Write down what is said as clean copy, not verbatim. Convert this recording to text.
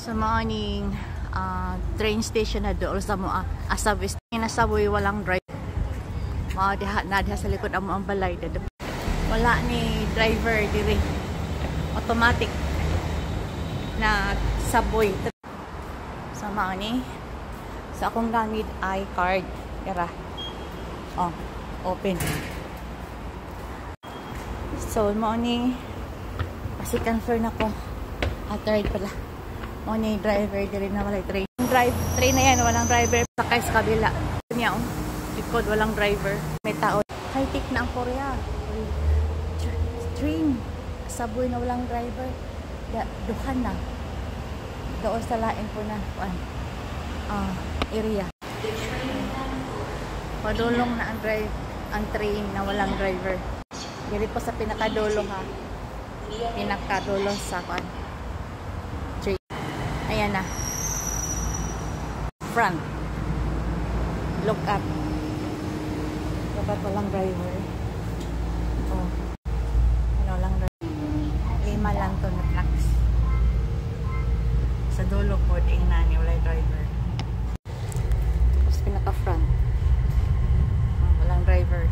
Sa morning, train station na doon sa mo Asabis. Nasaboy walang driver. Na diha sa likod amo ang balay. Wala ni driver diri. Automatic na saboy. Sa morning, sa akong gamit ay card. Kara. Oh, open. So, morning, kasi confirm na ko. Third pala. Morning driver, dili na walay train. Train na yan, walang driver. Sakay sa kabila. Niya, likod, walang driver. May tao. High-tech na ang Korea. Train. Saboy na walang driver. Duhan na. Doon sa lain po na area. Padulong na ang train na walang driver. Dili po sa pinakadulong ha. Pinakadulong sa train. Ayan na. Front. Look up. Dapat walang driver. Oh. Walang driver. 5 lang to na tax. Sa dulo po, tingnan niya walang driver. Tapos pinaka-front. Walang driver.